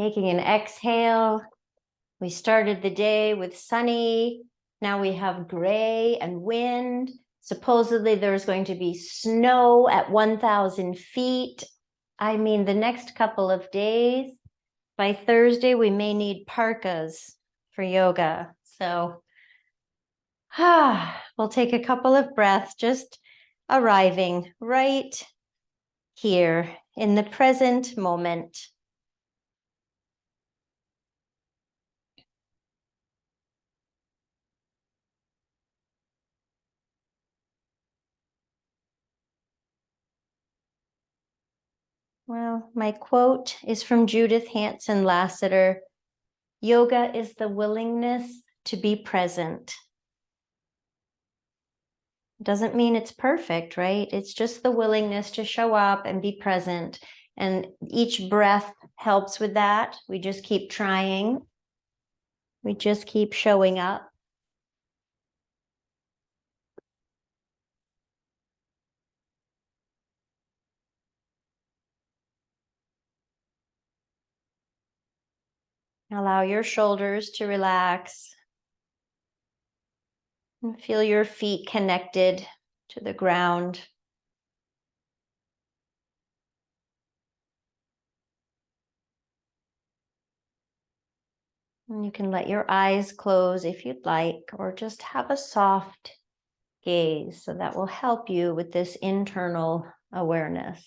Taking an exhale. We started the day with sunny. Now we have gray and wind. Supposedly there's going to be snow at 1,000 feet. I mean, the next couple of days, by Thursday, we may need parkas for yoga. So we'll take a couple of breaths, just arriving right here in the present moment. Well, my quote is from Judith Hanson Lassiter. Yoga is the willingness to be present. Doesn't mean it's perfect, right? It's just the willingness to show up and be present. And each breath helps with that. We just keep trying. We just keep showing up. Allow your shoulders to relax. And feel your feet connected to the ground. And you can let your eyes close if you'd like, or just have a soft gaze. So that will help you with this internal awareness.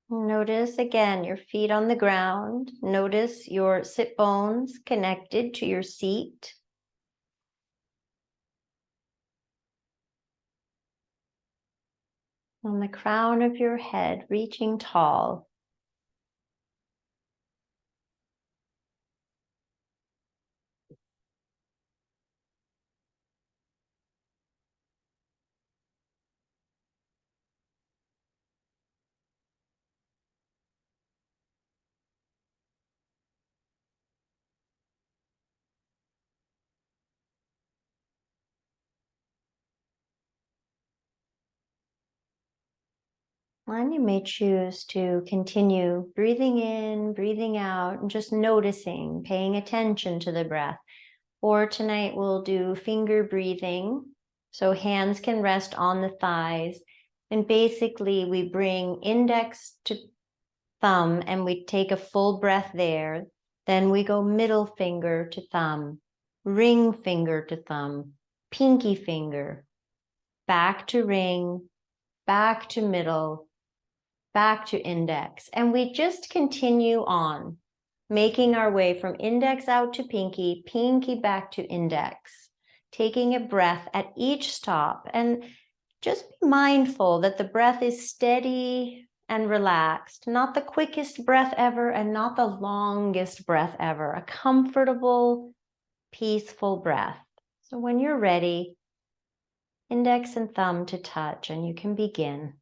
Notice again your feet on the ground. Notice your sit bones connected to your seat. On the crown of your head, reaching tall. And you may choose to continue breathing in, breathing out, and just noticing, paying attention to the breath. Or tonight we'll do finger breathing. So hands can rest on the thighs. And basically we bring index to thumb and we take a full breath there. Then we go middle finger to thumb, ring finger to thumb, pinky finger, back to ring, back to middle, back to index. And we just continue on, making our way from index out to pinky, pinky back to index, taking a breath at each stop. And just be mindful that the breath is steady and relaxed, not the quickest breath ever and not the longest breath ever, a comfortable, peaceful breath. So when you're ready, index and thumb to touch, and you can begin.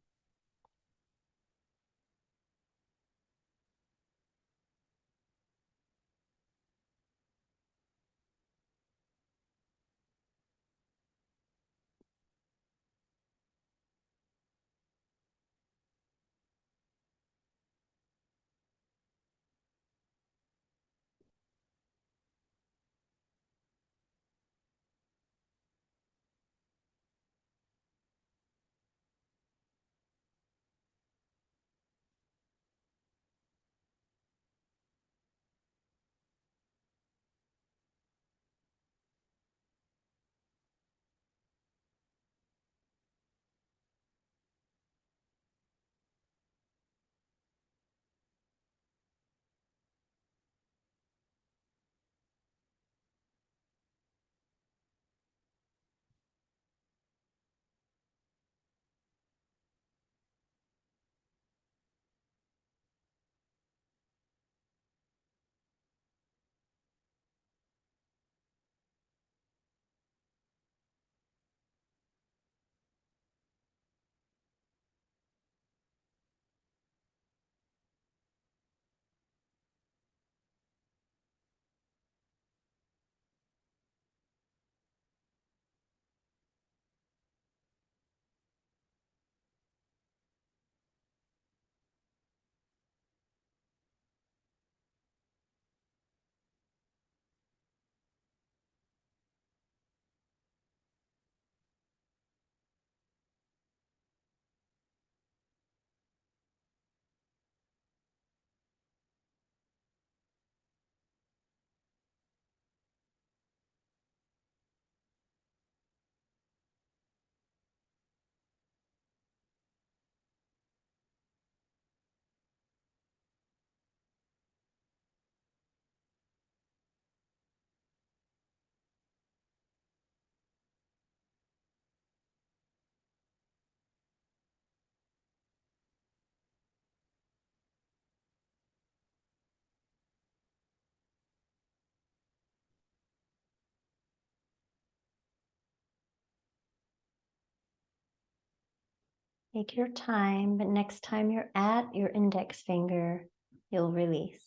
Take your time, but next time you're at your index finger, you'll release.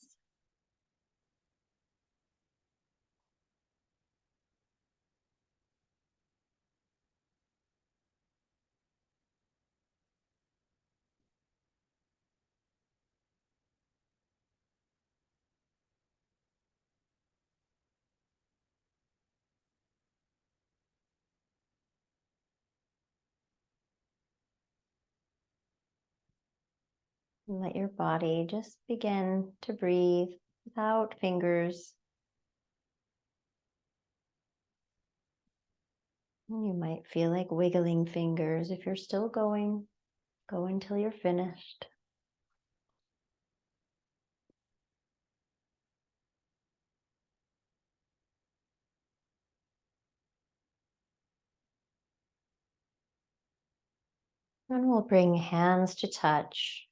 And let your body just begin to breathe without fingers. You might feel like wiggling fingers. If you're still going, go until you're finished. And we'll bring hands to touch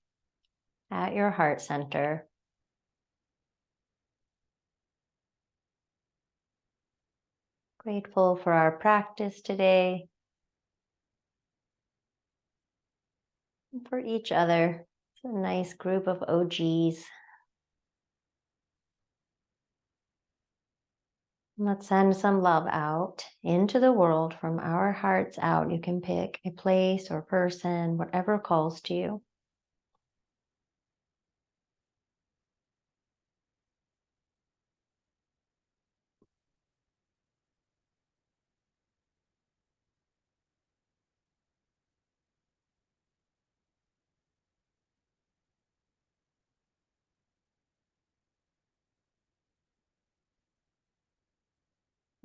at your heart center. Grateful for our practice today and for each other. It's a nice group of OGs. Let's send some love out into the world from our hearts out. You can pick a place or person, whatever calls to you.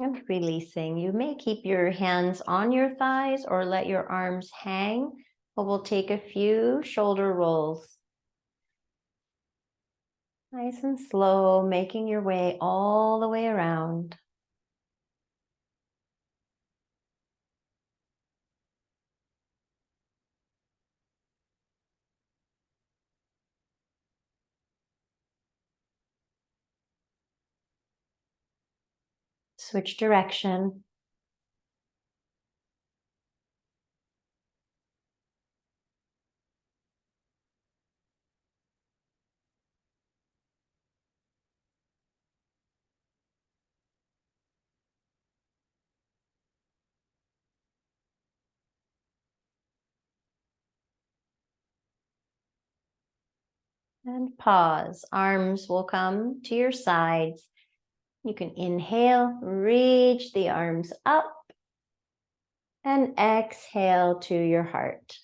And releasing. You may keep your hands on your thighs or let your arms hang, but we'll take a few shoulder rolls. Nice and slow, making your way all the way around. Switch direction. And pause. Arms will come to your sides. You can inhale, reach the arms up, and exhale to your heart.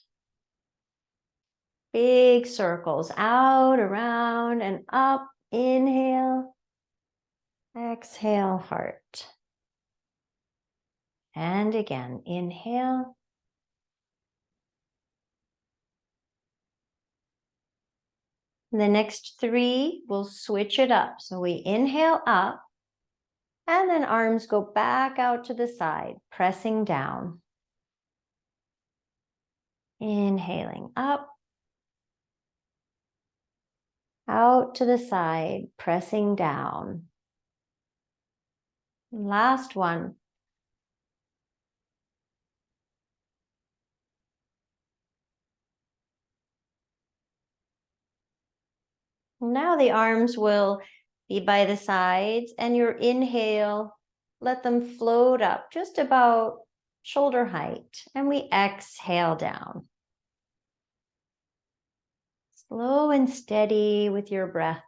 Big circles out, around, and up. Inhale, exhale, heart. And again, inhale. The next three, we'll switch it up. So we inhale up, and then arms go back out to the side, pressing down. Inhaling up, out to the side, pressing down. Last one. Now the arms will be by the sides, and your inhale, let them float up just about shoulder height, and we exhale down. Slow and steady with your breath.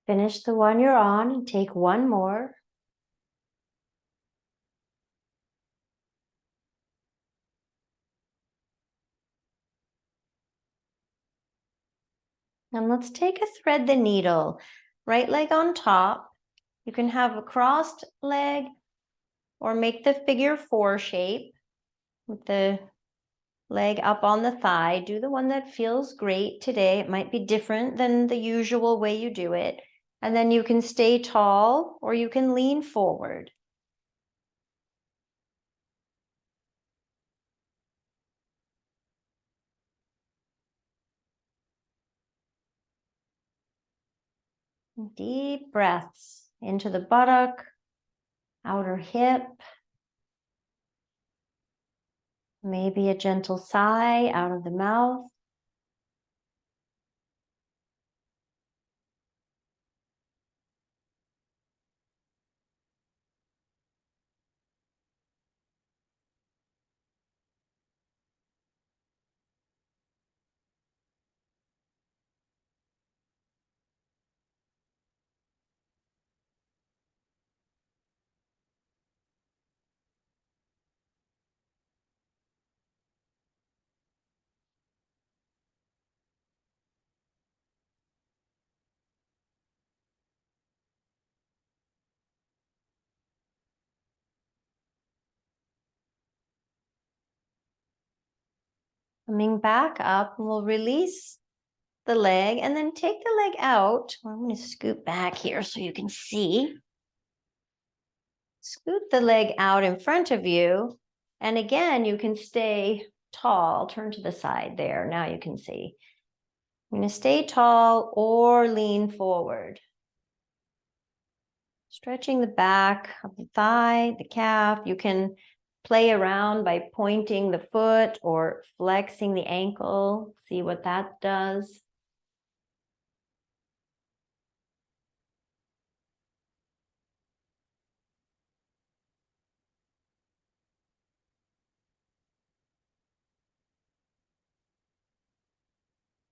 Finish the one you're on and take one more. And let's take a thread the needle. Right leg on top. You can have a crossed leg or make the figure 4 shape with the leg up on the thigh. Do the one that feels great today. It might be different than the usual way you do it. And then you can stay tall or you can lean forward. Deep breaths into the buttock, outer hip. Maybe a gentle sigh out of the mouth. Coming back up, and we'll release the leg and then take the leg out. I'm going to scoot back here so you can see. Scoot the leg out in front of you. And again, you can stay tall. Turn to the side there. Now you can see. I'm going to stay tall or lean forward. Stretching the back of the thigh, the calf. You can play around by pointing the foot or flexing the ankle. See what that does.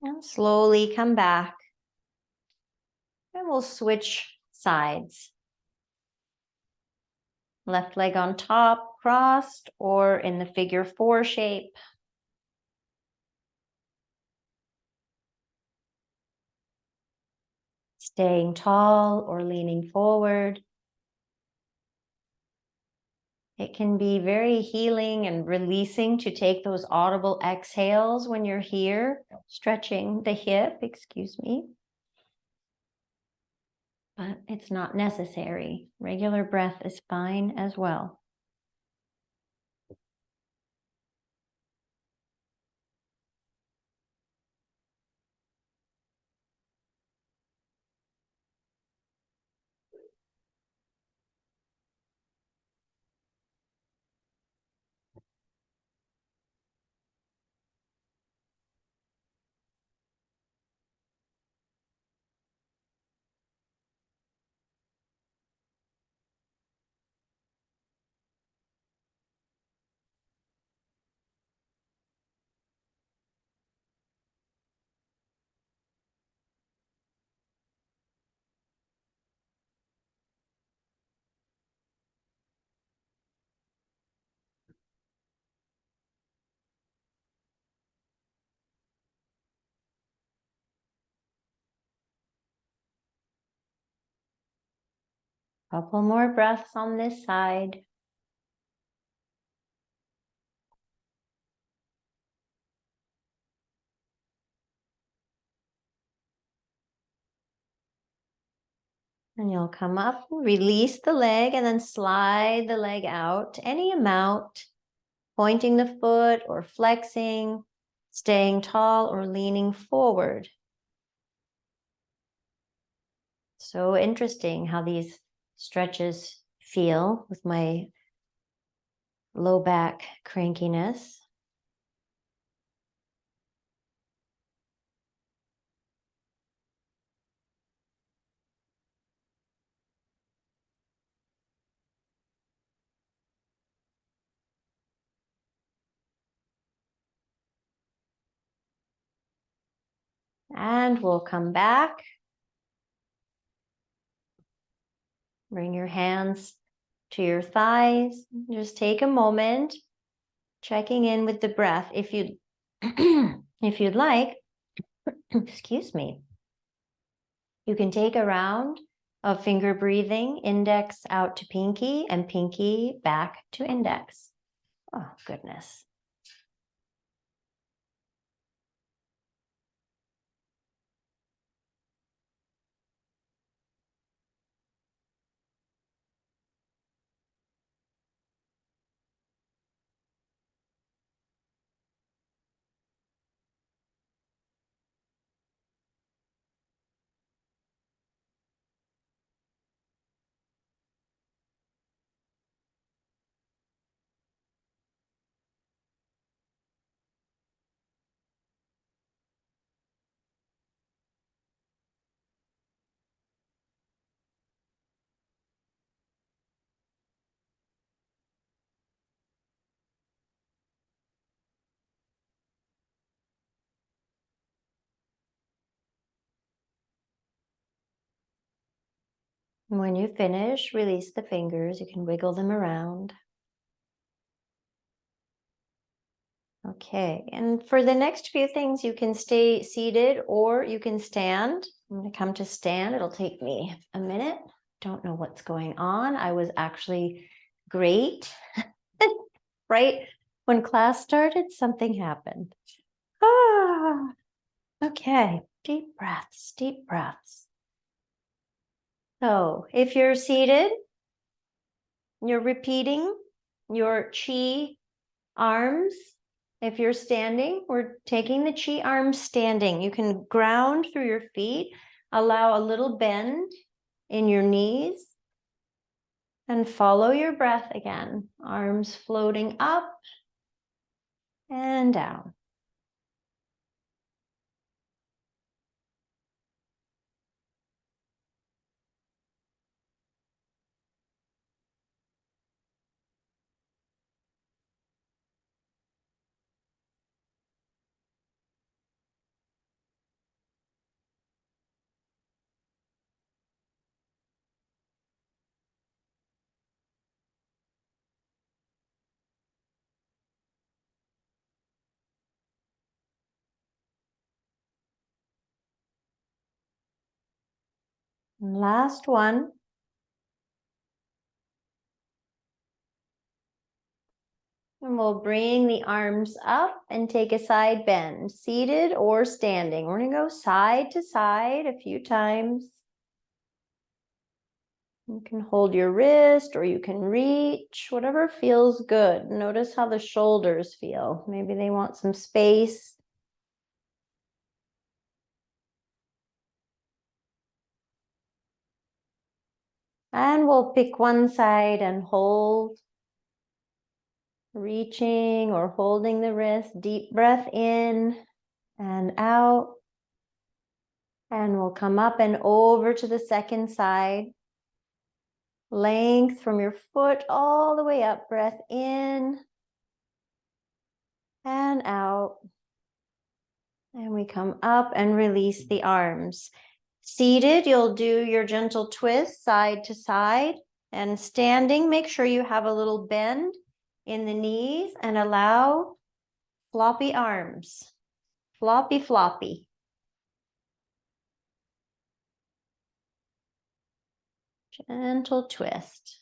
And slowly come back. And we'll switch sides. Left leg on top, crossed, or in the figure 4 shape. Staying tall or leaning forward. It can be very healing and releasing to take those audible exhales when you're here, stretching the hip, excuse me. But it's not necessary. Regular breath is fine as well. Couple more breaths on this side. And you'll come up, release the leg, and then slide the leg out any amount, pointing the foot or flexing, staying tall or leaning forward. So interesting how these stretches feel with my low back crankiness. And we'll come back. Bring your hands to your thighs. Just take a moment, checking in with the breath. If you'd like, excuse me, You can take a round of finger breathing, index out to pinky and pinky back to index. Oh, goodness. When you finish, release the fingers. You can wiggle them around. Okay, and for the next few things, you can stay seated or you can stand. I'm going to come to stand. It'll take me a minute. Don't know what's going on. I was actually great. Right when class started, something happened. Okay, deep breaths, deep breaths. So if you're seated, you're repeating your chi arms. If you're standing, we're taking the chi arms standing. You can ground through your feet, allow a little bend in your knees, and follow your breath again. Arms floating up and down. And last one. And we'll bring the arms up and take a side bend, seated or standing. We're going to go side to side a few times. You can hold your wrist or you can reach, whatever feels good. Notice how the shoulders feel. Maybe they want some space. And we'll pick one side and hold. Reaching or holding the wrist. Deep breath in and out. And we'll come up and over to the second side. Length from your foot all the way up. Breath in and out. And we come up and release the arms. Seated, you'll do your gentle twist side to side. And standing, make sure you have a little bend in the knees and allow floppy arms. Floppy, floppy. Gentle twist.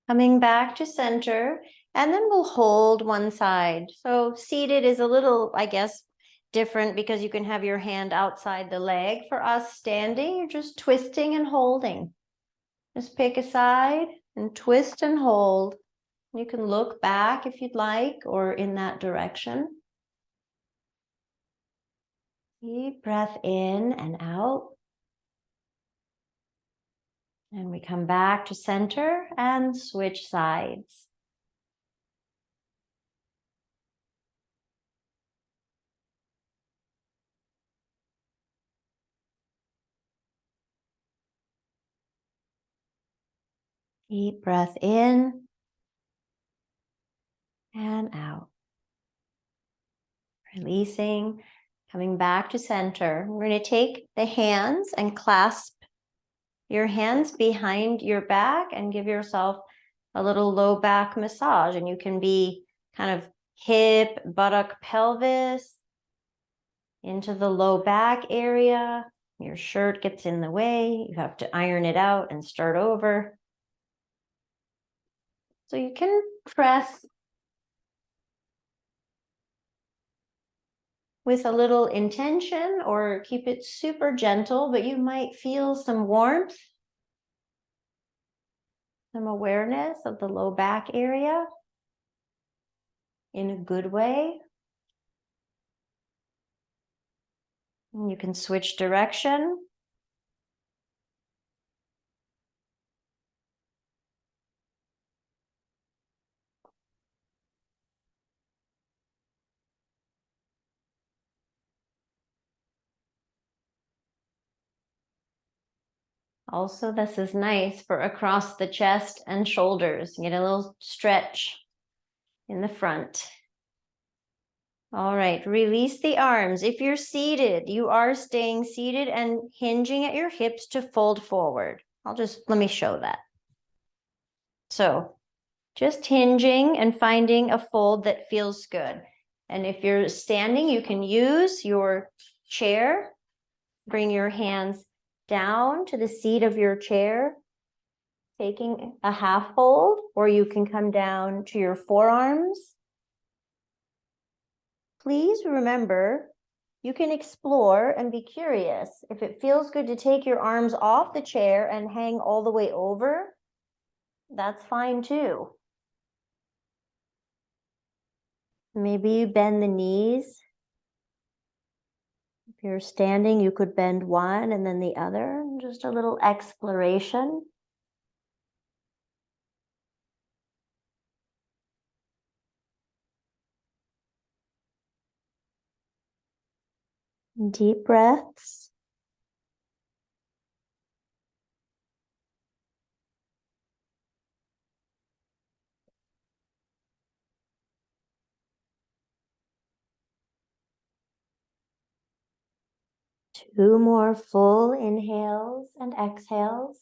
Coming back to center, and then we'll hold one side. So seated is a little, I guess, different because you can have your hand outside the leg. For us standing, you're just twisting and holding. Just pick a side and twist and hold. You can look back if you'd like, or in that direction. Deep breath in and out. And we come back to center and switch sides. Deep breath in and out. Releasing, coming back to center. We're going to take the hands and clasp your hands behind your back and give yourself a little low back massage. And you can be kind of hip, buttock, pelvis into the low back area. Your shirt gets in the way. You have to iron it out and start over. So you can press with a little intention or keep it super gentle, but you might feel some warmth, some awareness of the low back area in a good way. And you can switch direction. Also, this is nice for across the chest and shoulders. You get a little stretch in the front. All right, release the arms. If you're seated, you are staying seated and hinging at your hips to fold forward. Let me show that. So just hinging and finding a fold that feels good. And if you're standing, you can use your chair. Bring your hands down to the seat of your chair, taking a half fold, or you can come down to your forearms. Please remember, you can explore and be curious. If it feels good to take your arms off the chair and hang all the way over, that's fine too. Maybe you bend the knees. If you're standing, you could bend one and then the other. Just a little exploration. Deep breaths. Two more full inhales and exhales.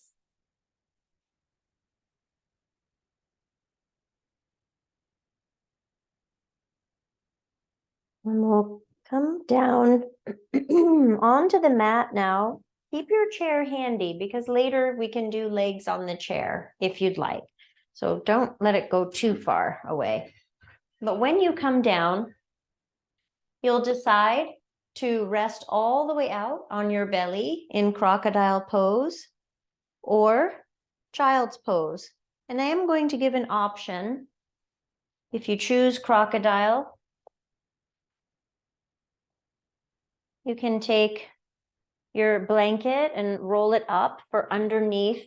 And we'll come down onto the mat now. Keep your chair handy because later we can do legs on the chair if you'd like. So don't let it go too far away. But when you come down, you'll decide to rest all the way out on your belly in crocodile pose or child's pose. And I am going to give an option. If you choose crocodile, you can take your blanket and roll it up for underneath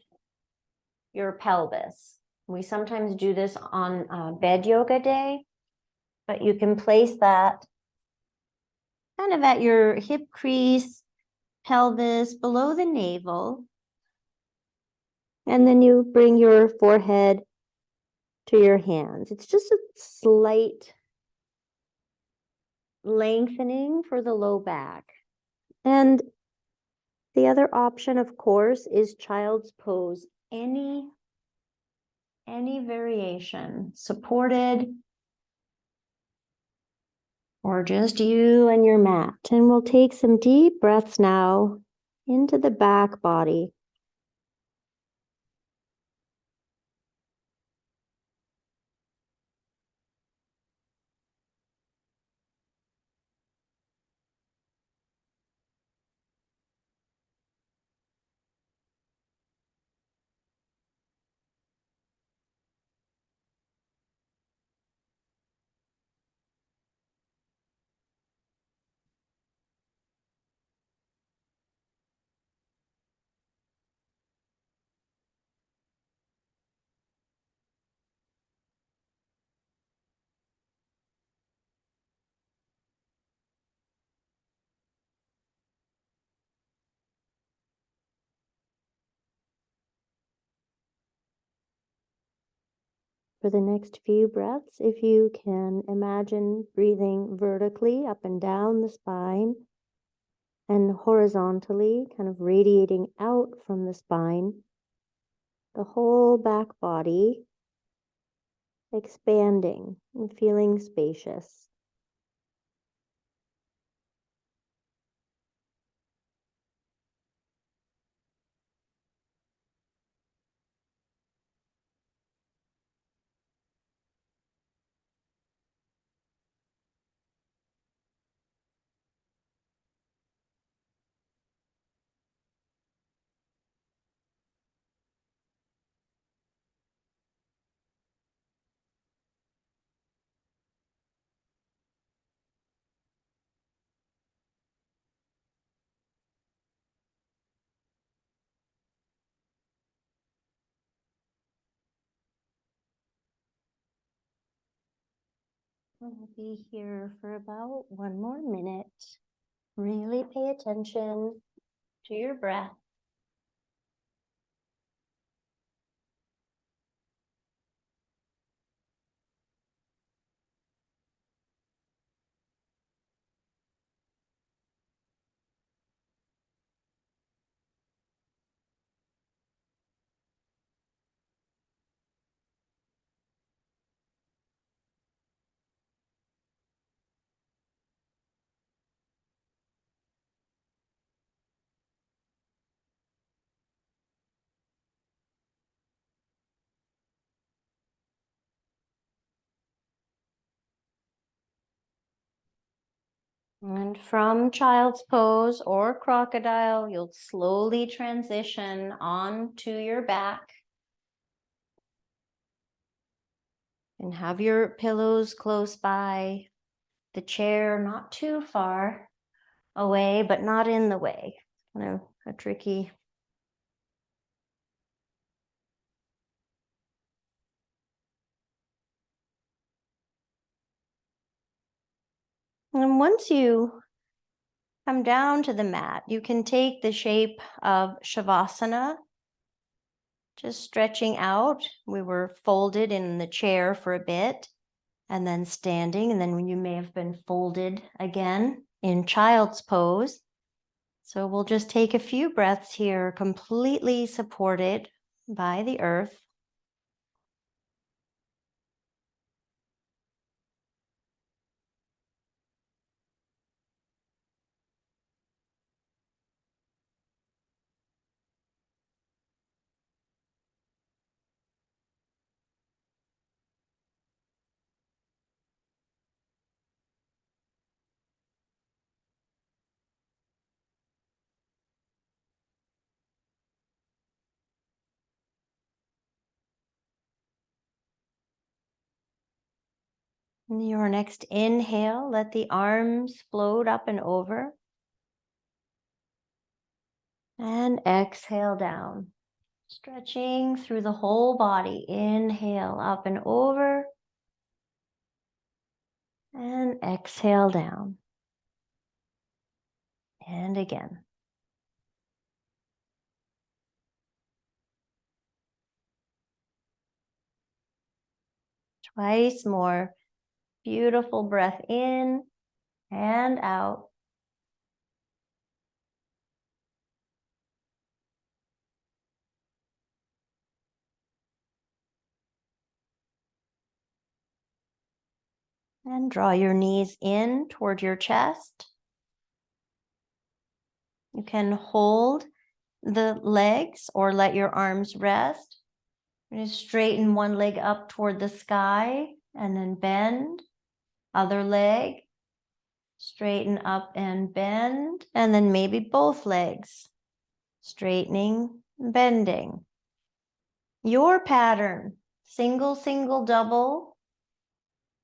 your pelvis. We sometimes do this on bed yoga day, but you can place that kind of at your hip crease, pelvis, below the navel. And then you bring your forehead to your hands. It's just a slight lengthening for the low back. And the other option, of course, is child's pose. Any variation, supported or just you and your mat. And we'll take some deep breaths now into the back body. for the next few breaths, if you can imagine breathing vertically up and down the spine and horizontally, kind of radiating out from the spine, the whole back body expanding and feeling spacious. We'll be here for about 1 more minute. Really pay attention to your breath. And from child's pose or crocodile, you'll slowly transition onto your back. And have your pillows close by, the chair not too far away, but not in the way. Kind of a tricky. And once you come down to the mat, you can take the shape of Shavasana, just stretching out. We were folded in the chair for a bit and then standing, and then you may have been folded again in child's pose. So we'll just take a few breaths here, completely supported by the earth. Your next inhale, let the arms float up and over. And exhale down, stretching through the whole body. Inhale up and over. And exhale down. And again. Twice more. Beautiful breath in and out. And draw your knees in toward your chest. You can hold the legs or let your arms rest. You're going to straighten one leg up toward the sky and then bend. Other leg, straighten up and bend. And then maybe both legs, straightening, bending. Your pattern, single, single, double,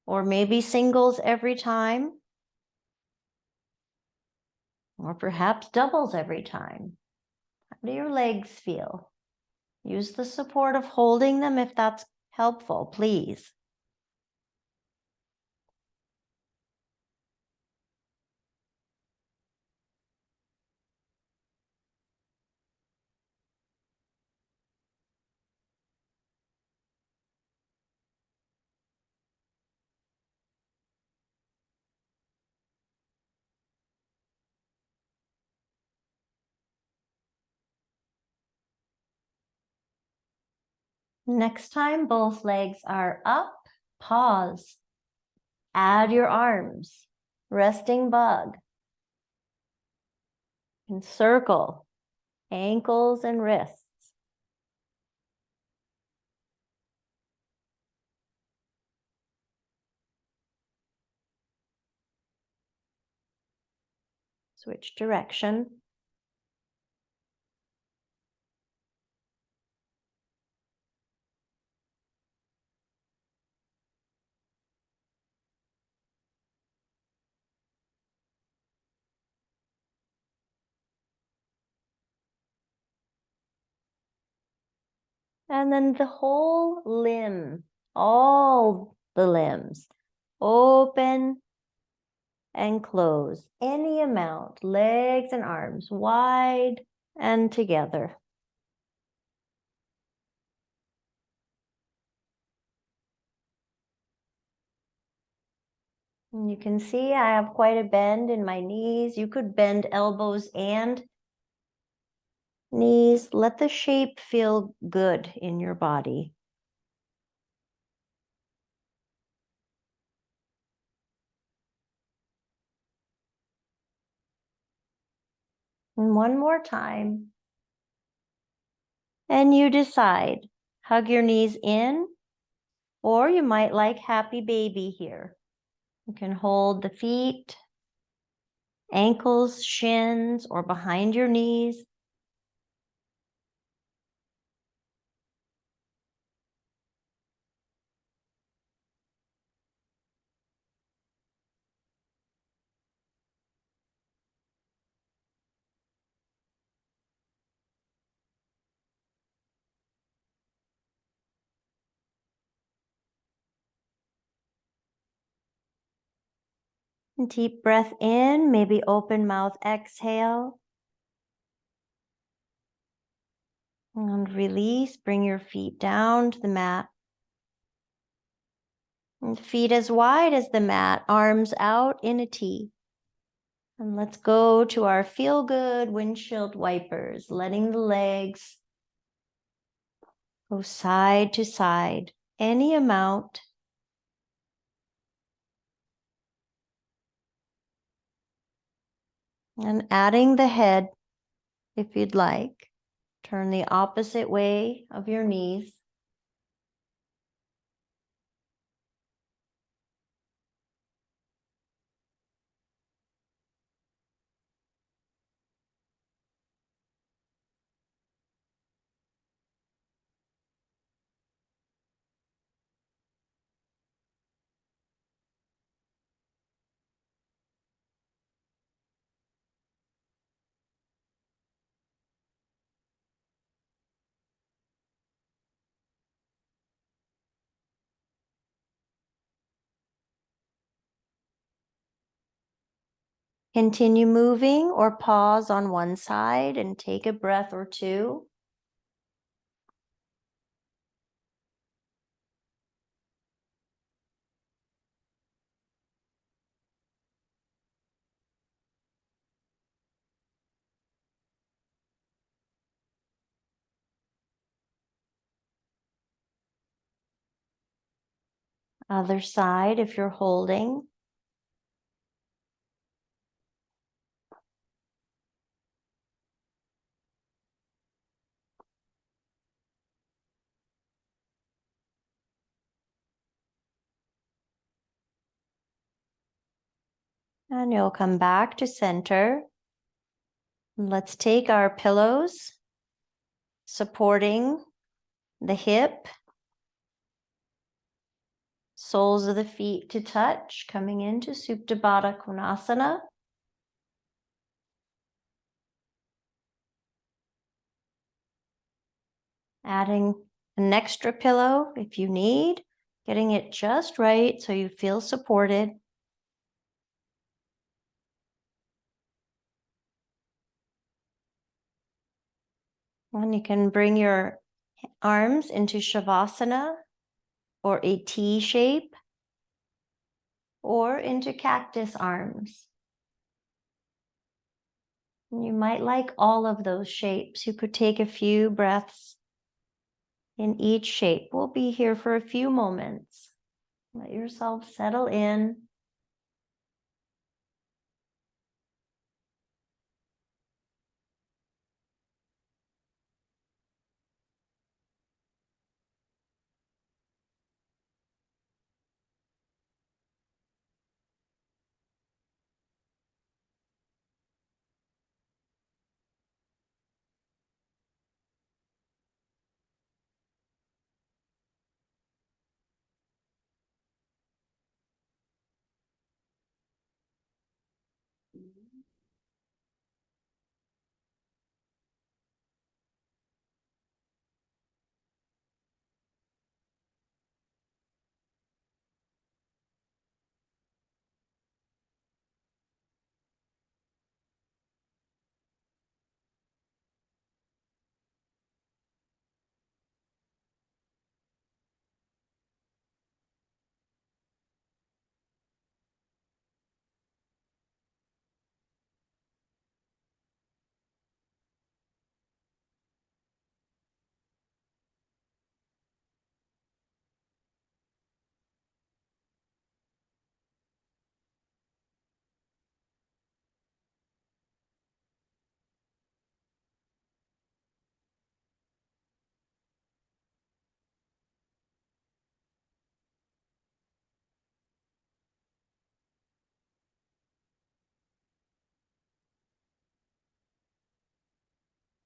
or maybe singles every time, or perhaps doubles every time. How do your legs feel? Use the support of holding them if that's helpful, please. Next time both legs are up, pause. Add your arms, resting bug. And circle, ankles and wrists. Switch direction. And then the whole limb, all the limbs, open and close, any amount, legs and arms, wide and together. And you can see I have quite a bend in my knees. You could bend elbows and knees. Let the shape feel good in your body. And one more time. And you decide, hug your knees in, or you might like happy baby here. You can hold the feet, ankles, shins, or behind your knees. And deep breath in, maybe open mouth exhale. And release, bring your feet down to the mat. And feet as wide as the mat, arms out in a T. And let's go to our feel good windshield wipers, letting the legs go side to side, any amount. And adding the head if you'd like. Turn the opposite way of your knees. Continue moving or pause on one side and take a breath or two. Other side if you're holding. And you'll come back to center. Let's take our pillows, supporting the hip, soles of the feet to touch, coming into Supta Baddha Konasana. Adding an extra pillow if you need, getting it just right so you feel supported. And you can bring your arms into Shavasana or a T shape or into cactus arms. And you might like all of those shapes. You could take a few breaths in each shape. We'll be here for a few moments. Let yourself settle in.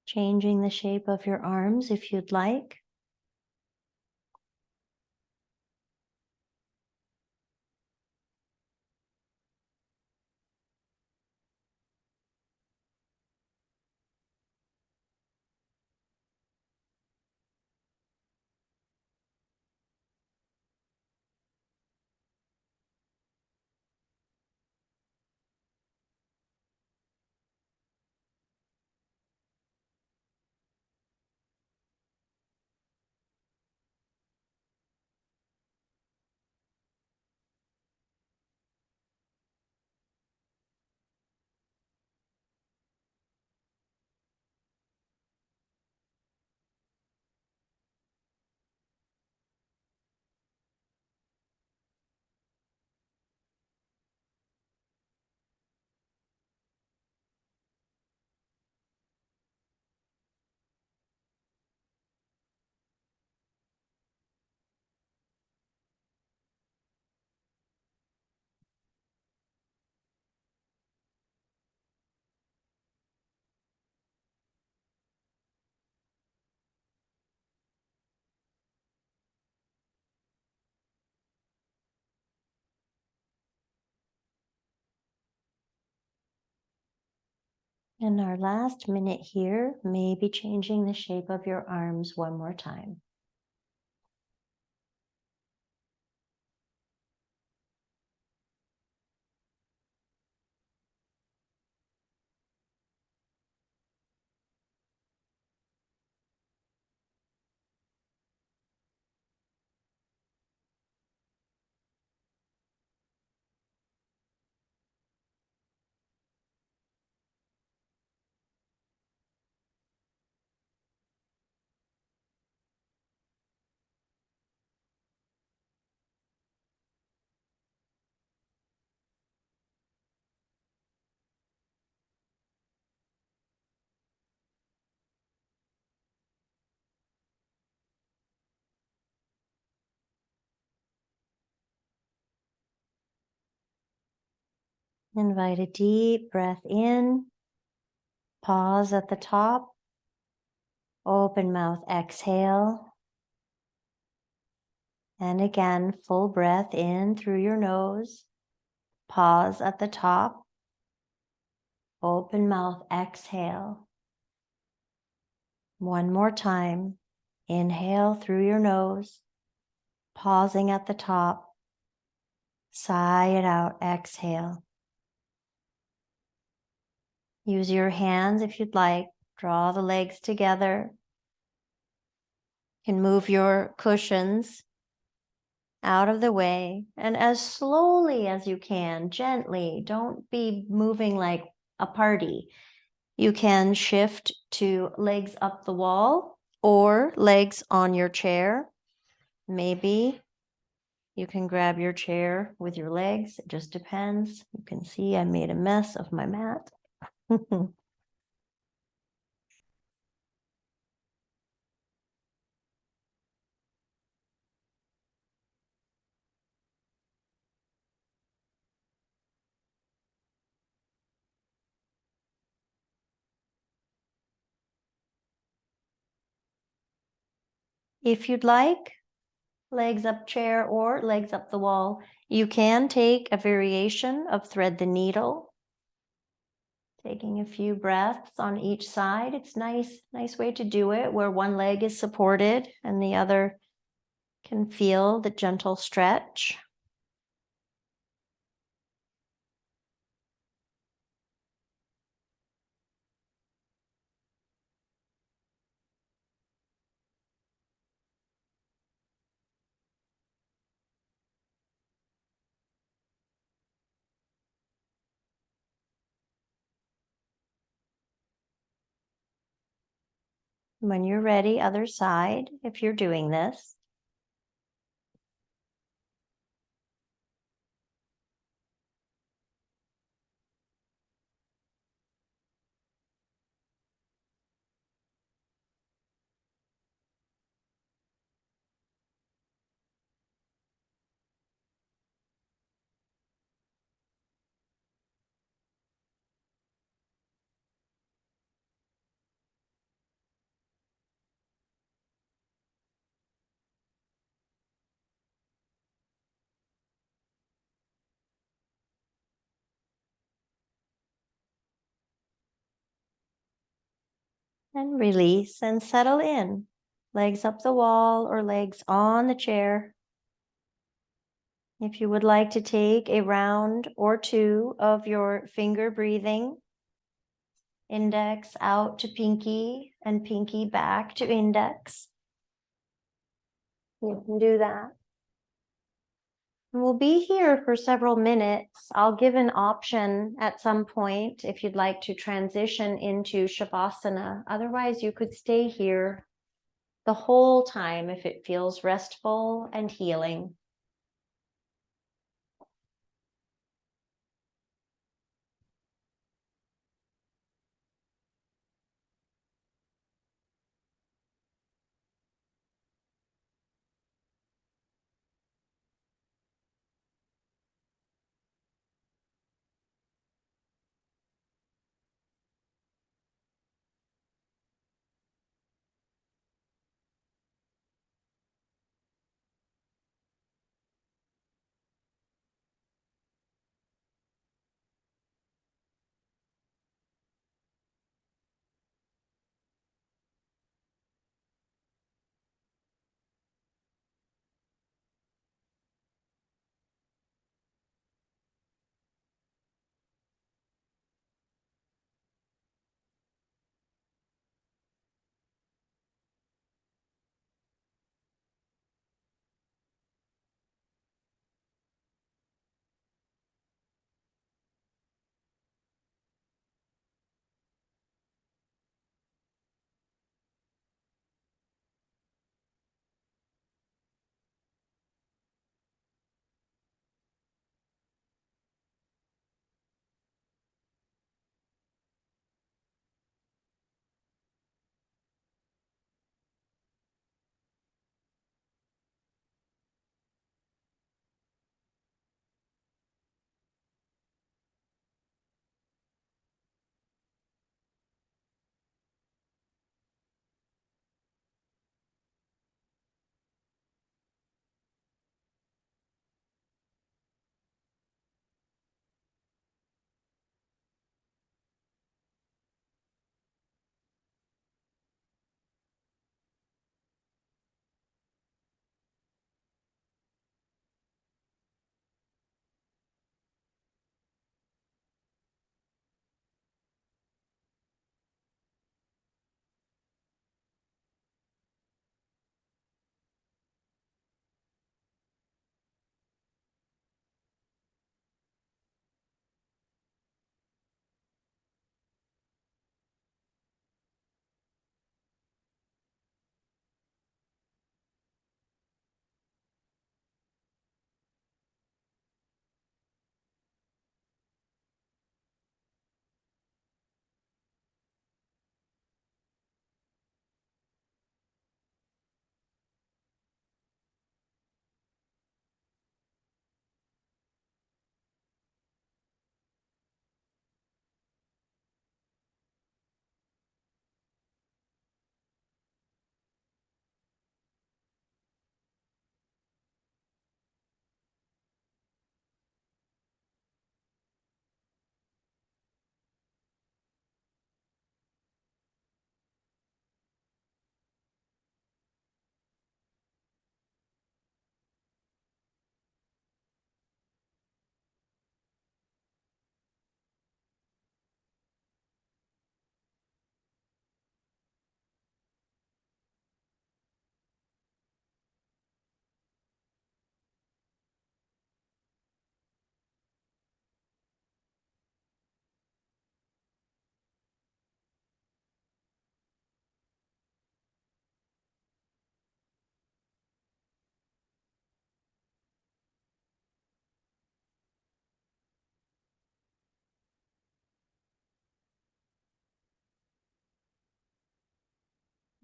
Changing the shape of your arms if you'd like. In our last minute here, maybe changing the shape of your arms one more time. Invite a deep breath in. Pause at the top. Open mouth, exhale. And again, full breath in through your nose. Pause at the top. Open mouth, exhale. One more time. Inhale through your nose. Pausing at the top. Sigh it out, exhale. Use your hands if you'd like. Draw the legs together. You can move your cushions out of the way, and as slowly as you can, gently, don't be moving like a party. You can shift to legs up the wall or legs on your chair. Maybe you can grab your chair with your legs. It just depends. You can see I made a mess of my mat. If you'd like, legs up chair or legs up the wall, you can take a variation of thread the needle, taking a few breaths on each side. It's nice way to do it where one leg is supported and the other can feel the gentle stretch. When you're ready, other side, if you're doing this. And release and settle in. Legs up the wall or legs on the chair. If you would like to take a round or two of your finger breathing, index out to pinky and pinky back to index, you can do that. We'll be here for several minutes. I'll give an option at some point if you'd like to transition into Shavasana. Otherwise, you could stay here the whole time if it feels restful and healing.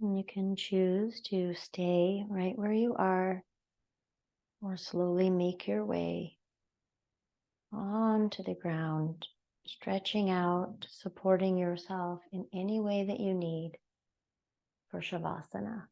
And you can choose to stay right where you are or slowly make your way onto the ground, stretching out, supporting yourself in any way that you need for Shavasana.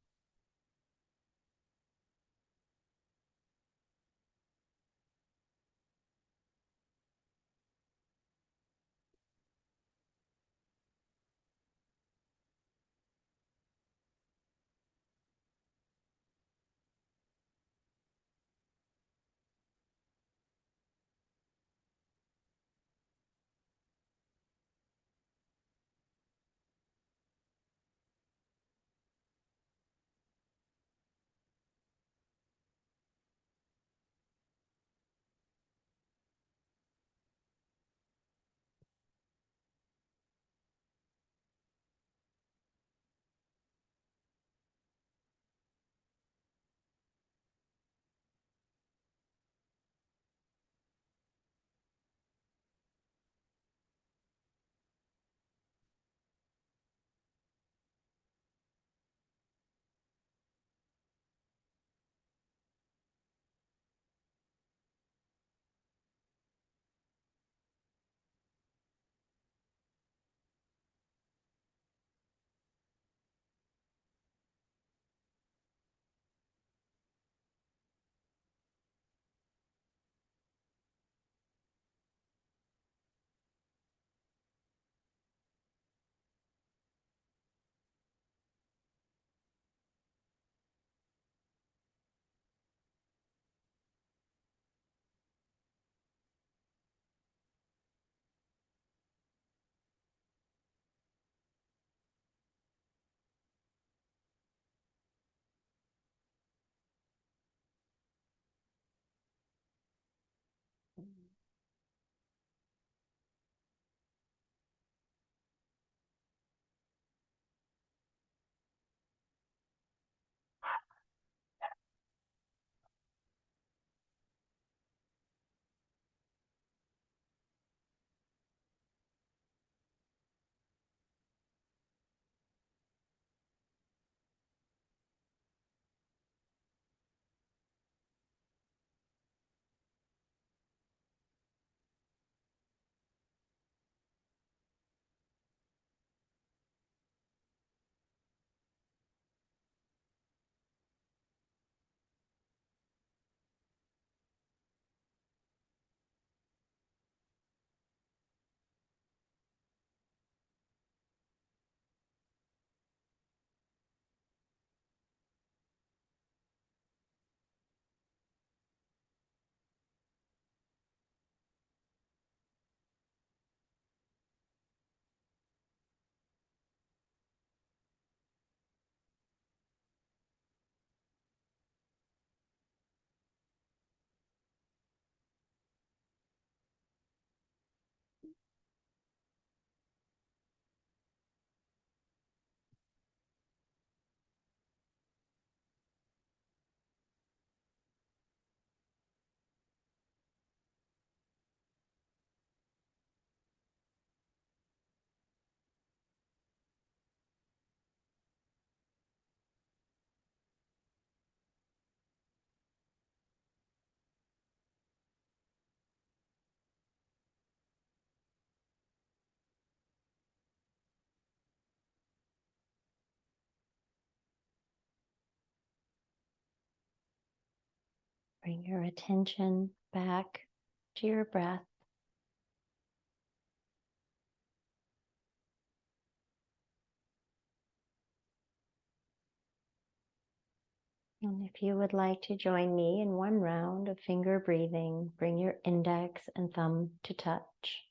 Bring your attention back to your breath. And if you would like to join me in one round of finger breathing, bring your index and thumb to touch.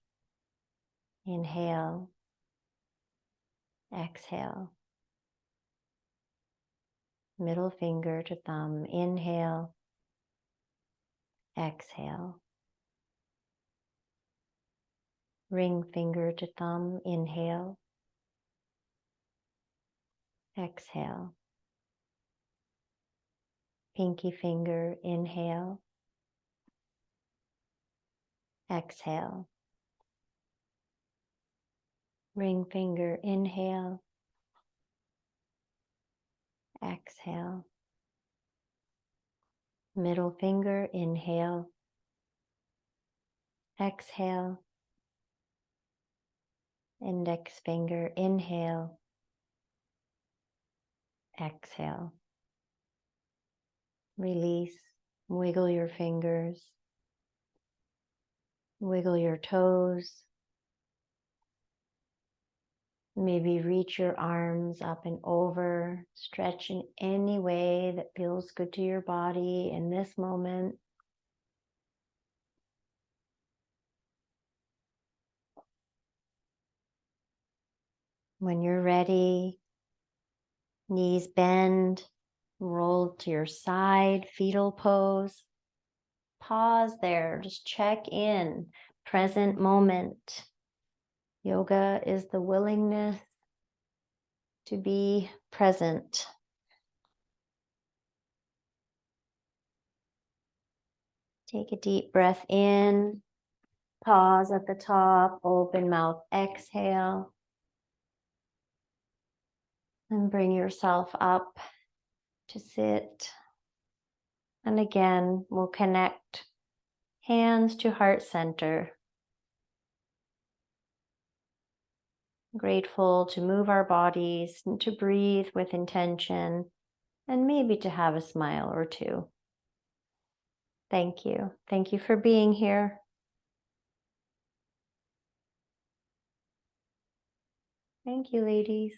Inhale, exhale. Middle finger to thumb. Inhale, exhale. Ring finger to thumb. Inhale, exhale. Pinky finger, inhale, exhale. Ring finger, inhale, exhale. Middle finger, inhale. Exhale. Index finger, inhale. Exhale. Release. Wiggle your fingers. Wiggle your toes. Maybe reach your arms up and over. Stretch in any way that feels good to your body in this moment. When you're ready, knees bend, roll to your side, fetal pose. Pause there, just check in, present moment. Yoga is the willingness to be present. Take a deep breath in, pause at the top, open mouth, exhale. And bring yourself up to sit. And again, we'll connect hands to heart center. Grateful to move our bodies and to breathe with intention and maybe to have a smile or two. Thank you. Thank you for being here. Thank you, ladies.